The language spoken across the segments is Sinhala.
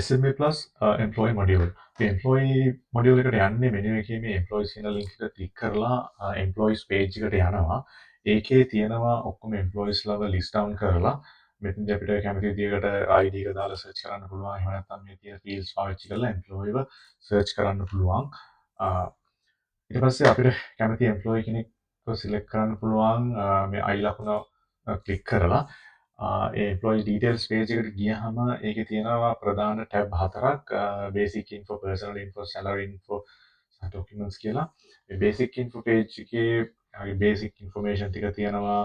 SMA plus employee module. මේ employee module එකට යන්නේ මෙනු එකේ මේ employees කියන link එක ක්ලික් කරලා employees page එකට යනවා. ඒකේ තියෙනවා ඔක්කොම employees ලව list down කරලා මෙතනදී අපිට කැමති විදිහකට ID එක දාලා search කරන්න පුළුවන්. එහෙම නැත්නම් මේ තියෙන fields පාවිච්චි කරලා employeeව search කරන්න පුළුවන්. ඊට පස්සේ අපිට කැමති employee කෙනෙක්ව select කරන්න පුළුවන් මේ I ලකුණ ක්ලික් කරලා ඒ employee details page එකට ගියහම ඒකේ තියෙනවා ප්‍රධාන tab හතරක් basic info, personal info, salary info, documents කියලා. මේ basic info page එකේ basic information ටික තියෙනවා.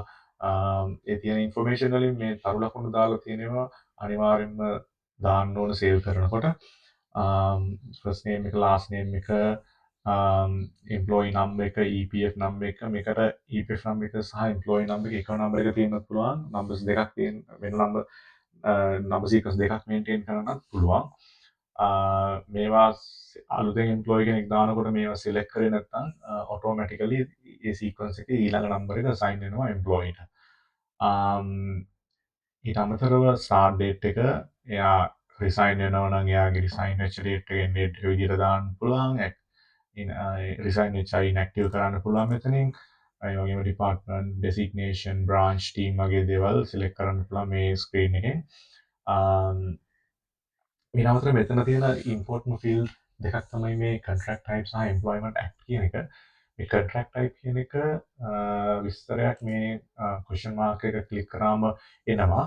ඒ තියෙන information වලින් මේ තරු ලකුණු දාලා තියෙනවා අනිවාර්යෙන්ම දාන්න ඕන save කරනකොට. first name එක, last name එක, employee number එක, EPF number එක, මේකට EPF number එක සහ employee number එක එක number එක තියෙන්නත් පුළුවන්. numbers දෙකක් තියෙන වෙන number sequence දෙකක් maintain කරන්නත් පුළුවන්. මේවා අලුතෙන් employee කෙනෙක් දානකොට මේවා select කරේ නැත්නම් automatically ඒ sequence එකේ ඊළඟ number එක assign වෙනවා employee ට. ඊට අමතරව start date එක එයා resign වෙනවා නම් එයාගේ resign වෙච්ච date එක end date එක විදිහට දාන්න පුළුවන්. resign වෙච්ච අය inactive කරන්න පුළුවන් මෙතනින්. ඒ වගේම department, designation, branch, team වගේ දේවල් select කරන්න පුළුවන් මේ screen එකෙන්. ඊට අමතරව මෙතන තියෙන important field දෙකක් තමයි මේ contract type සහ employment act කියන එක. මේ contract type කියන එක විස්තරයක් මේ question mark එක click කරාම එනවා.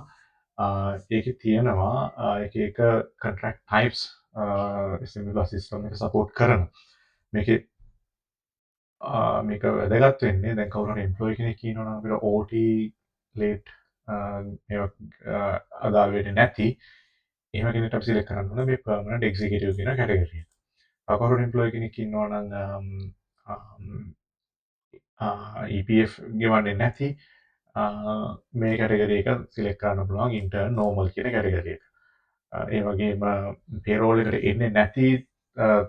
ඒකේ තියෙනවා එක එක contract types SMA plus system එක support කරන. මේකේ මේක වැදගත් වෙන්නේ දැන් කවුරු හරි employee කෙනෙක් ඉන්නවා නම් අපිට OT late ඒවා අදාළ වෙන්නේ නැති එහෙම කෙනෙක්ට අපි select කරන්න ඕන මේ permanent executive කියන category එක. කවුරු හරි employee කෙනෙක් ඉන්නවා නම් EPF ගෙවන්නේ නැති මේ category එක select කරන්න පුළුවන් intern normal කියන category එක. ඒ වගේම payroll එකට එන්නේ නැති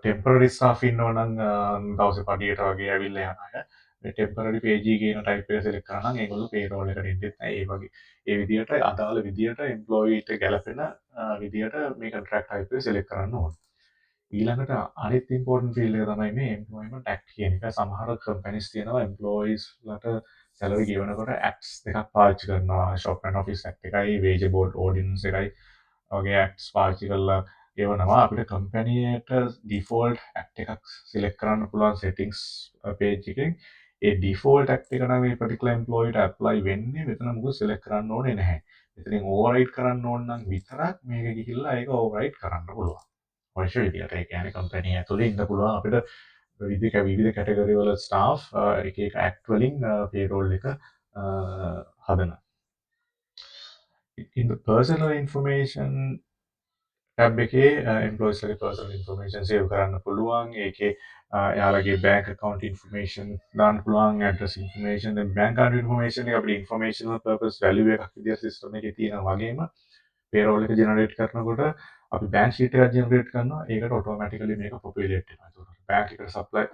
temporary staff ඉන්නවා නම් දවසේ පඩියට වගේ ඇවිල්ලා යන අය මේ temporary page කියන type එක select කරා නම් ඒගොල්ලෝ payroll එකට එන්නේ නැහැ. ඒ වගේ ඒ විදිහට අදාළ විදිහට employee ට ගැලපෙන විදිහට මේ contract type එක select කරන්න ඕනේ. ඊළඟට අනිත් important field එක තමයි මේ employment act කියන එක. සමහර companies තියෙනවා employees ලට salary ගෙවනකොට acts දෙකක් පාවිච්චි කරනවා. shop and office act එකයි, wage board ordinance එකයි වගේ acts පාවිච්චි කරලා ගෙවනවා. අපිට කම්පැනියට ඩිෆෝල්ට් ඇක්ට් එකක් සිලෙක්ට් කරන්න පුළුවන් settings page එකෙන්. ඒ ඩිෆෝල්ට් ඇක්ට් එක නම් මේ particular employee ට apply වෙන්නේ. මෙතන මොකද select කරන්න ඕනේ නැහැ. මෙතනින් override කරන්න ඕන නම් විතරක් මේක ගිහිල්ලා ඒක override කරන්න පුළුවන්. අවශ්‍ය විදිහට. ඒ කියන්නේ කම්පැනි ඇතුලේ ඉන්න පුළුවන් අපිට විවිධ කැටගරි වල ස්ටාෆ් එක එක ඇක්ට් වලින් payroll එක හදන. In the personal information tab එකේ employees ලගේ personal information save කරන්න පුළුවන්. ඒකේ එයාලගේ bank account information දාන්න පුළුවන්, address information. දැන් bank account information එක අපිට informational purpose value එකක් විදිහට system එකේ තියෙනවා වගේම payroll එක generate කරනකොට අපි bank sheet එකක් generate කරනවා. ඒකට automatically මේක populate වෙනවා. ඒකට bank එකට supply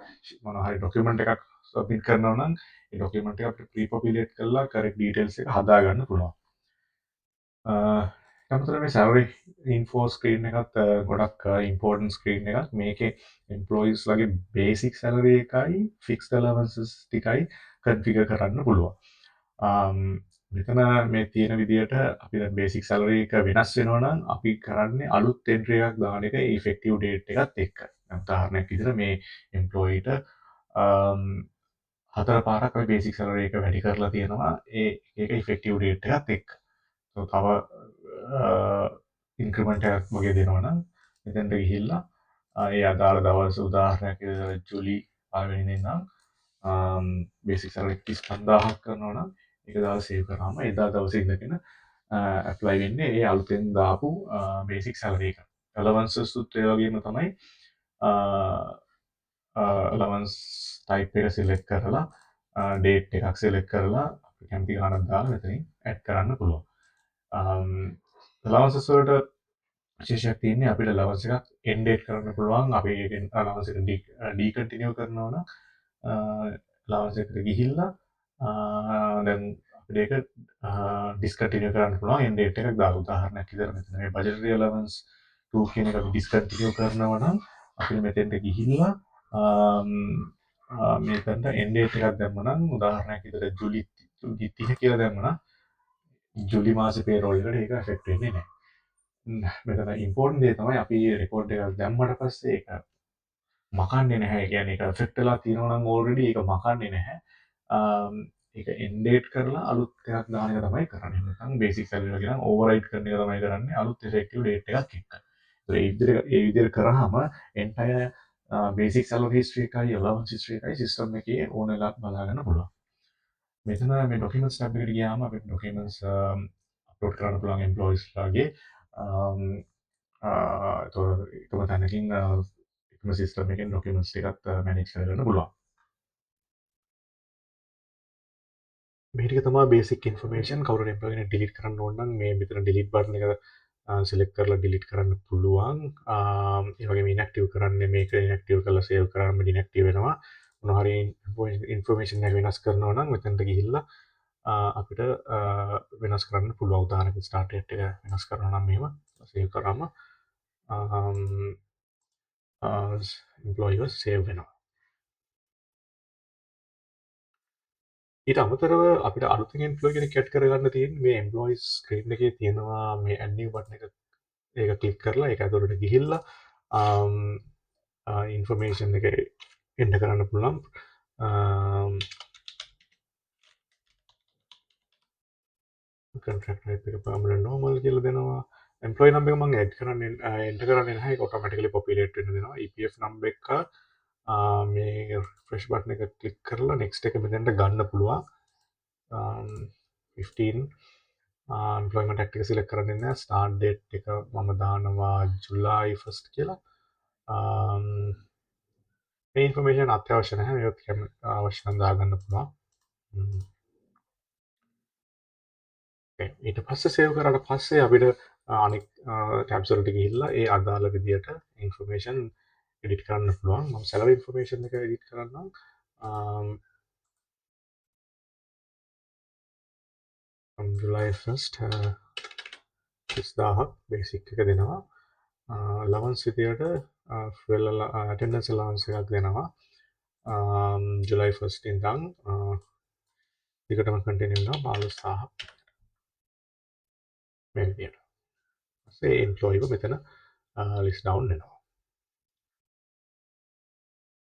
මොනවා හරි document එකක් submit කරනවා නම් ඒ document එක අපිට pre-populate කරලා correct details එක හදා ගන්න පුළුවන්. අමතර මේ salary info screen එකත් ගොඩක් important screen එකක්. මේකේ employees ලගේ basic salary එකයි fixed allowances ටිකයි configure කරන්න පුළුවන්. මෙතන මේ තියෙන විදිහට අපි දැන් basic salary එක වෙනස් වෙනවා නම් අපි කරන්නේ අලුත් entry එකක් දාන එක effective date එකත් එක්ක. උදාහරණයක් විදිහට මේ employee ට හතර පාරක් අපි basic salary එක වැඩි කරලා තියෙනවා. ඒක effective date එකත් එක්ක. තව ඉන්ක්‍රමෙන්ට් එකක් වගේ දෙනවා නම් මෙතෙන්ට ගිහිල්ලා ඒ අදාළ දවස් උදාහරණයක් විදිහට ජූලි 5 වෙනිදා ඉඳන් බේසික් සැලරි 35000ක් කරනවා නම් ඒක දාලා සේව් කරාම එදා දවසේ ඉඳගෙන ඇප්ලයි වෙන්නේ ඒ අලුතෙන් දාපු බේසික් සැලරි එක. ඇලවන්සස් උත් ඒ වගේම තමයි ඇලවන්ස් ටයිප් එක සිලෙක්ට් කරලා ඩේට් එකක් සිලෙක්ට් කරලා අපි කැමති ගානක් දාලා මෙතනින් ඇඩ් කරන්න පුළුවන්. allowance වලට විශේෂයක් තියෙන්නේ අපිට allowance එකක් end date කරන්න පුළුවන්. අපි ඒකෙන් allowance එක decontinue කරනවා නම් allowance එකට ගිහිල්ලා දැන් අපිට ඒක discontinue කරන්න පුළුවන් end date එකක් දාලා. උදාහරණයක් විදිහට මෙතන මේ budgetary allowance 2 කියන එක අපි ඩිස්කන්ටිනියු කරනවා නම් අපිට මෙතෙන්ට ගිහිල්ලා මෙතනට එන්ඩ් ඩේට් එකක් දැම්මම නම් උදාහරණයක් විදිහට ජූලි 30 කියලා දැම්මම ජූලි මාසේ පේරෝල් එකට ඒක එෆෙක්ට් වෙන්නේ නැහැ. මෙතන ඉම්පෝර්ටන්ට් දේ තමයි අපි රෙකෝඩ් එකක් දැම්මට පස්සේ ඒක මකන්නේ නැහැ. ඒ කියන්නේ ඒක එෆෙක්ට් වෙලා තියෙනවා නම් ඕල්රෙඩි ඒක මකන්නේ නැහැ. ඒක එන්ඩේට් කරලා අලුත් එකක් දාන එක තමයි කරන්නේ. නැත්නම් බේසික් සැලරි එක නම් ඕවර්රයිඩ් කරන එක තමයි කරන්නේ අලුත් ඉෆෙක්ටිව් ඩේට් එකක් එක්ක. ඒ විදිහට කරාම එන්ටයර් බේසික් සැලරි හිස්ටරි එකයි අලවන්ස් හිස්ටරි එකයි සිස්ටම් එකේ ඕන එකක් බලා ගන්න පුළුවන්. මෙතන මේ ඩොකියුමන්ට්ස් ටැබ් එකට ගියාම අපිට ඩොකියුමන්ට්ස් අප්ලෝඩ් කරන්න පුළුවන් එම්ප්ලොයිස් ලාගේ එකම තැනකින් එකම සිස්ටම් එකෙන් ඩොකියුමන්ට්ස් ටිකත් මැනේජ් කරගන්න පුළුවන්. මේක තමයි බේසික් ඉන්ෆර්මේෂන්. කවුරුහරි එම්ප්ලොයි කෙනෙක් ඩිලීට් කරන්න ඕන නම් මේ මෙතන ඩිලීට් බටන් එක සිලෙක්ට් කරලා ඩිලීට් කරන්න පුළුවන්. ඒ වගේම ඉන්ඇක්ටිව් කරන්න මේක ඉන්ඇක්ටිව් කරලා සේව් කරාම ඉන්ඇක්ටිව් වෙනවා. මොනවා හරි ඉන්ෆර්මේෂන් එක වෙනස් කරනවා නම් මෙතනට ගිහිල්ලා අපිට වෙනස් කරන්න පුළුවන්. උදාහරණයක් ස්ටාර්ට් ඩේට් එක වෙනස් කරනවා නම් මෙහෙම සේව් කරාම එම්ප්ලොයිව සේව් වෙනවා. ඊට අමතරව අපිට අලුතින් එම්ප්ලොයි කෙනෙක් ඇඩ් කරගන්න තියෙන්නේ මේ එම්ප්ලොයිස් ස්ක්‍රීන් එකේ තියෙනවා මේ ඇඩ් නිව් බටන් එක. ඒක ක්ලික් කරලා ඒක ඇතුළට ගිහිල්ලා ඉන්ෆර්මේෂන් එක එන්ටර් කරන්න පුළුවන්. කොන්ට්‍රැක්ට් ටයිප් එක පර්මනන්ට් නෝමල් කියලා දෙනවා. එම්ප්ලොයි නම්බර් එක මම ඇඩ් කරන්නේ එන්ටර් කරන්නේ නැහැ. ඒක ඔටෝමැටිකලි පොපියුලේට් වෙන්න දෙනවා. EPF නම්බර් එක මේ ෆ්‍රෙෂ් බටන් එක ක්ලික් කරලා නෙක්ස්ට් එක මෙතනට ගන්න පුළුවන්. 15 එම්ප්ලොයිමන්ට් ඇක්ට් එක සිලෙක්ට් කරගෙන ඉන්න ස්ටාර්ට් ඩේට් එක මම දානවා ජුලයි 1 කියලා. මේ ඉන්ෆර්මේෂන් අත්‍යවශ්‍ය නැහැ. මේකත් අවශ්‍ය නම් දාගන්න පුළුවන්. ඊට පස්සේ සේව් කරාට පස්සේ අපිට අනික් ටැබ්ස් වලට ගිහිල්ලා ඒ අදාළ විදියට ඉන්ෆර්මේෂන් එඩිට් කරන්න පුළුවන්. මම සැලරි ඉන්ෆර්මේෂන් එක එඩිට් කරන්නම්. ජුලයි 1 30,000ක් බේසික් එක දෙනවා. ලවන්ස් විදියට ෆුවල් ඇටෙන්ඩන්ස් අලවන්ස් එකක් දෙනවා. ජුලයි 1 ඉඳන් දිගටම කන්ටිනියු වෙනවා 15,000ක් මේ විදියට. ඊට පස්සේ එම්ප්ලොයිව මෙතන ලිස්ට් ඩවුන් වෙනවා.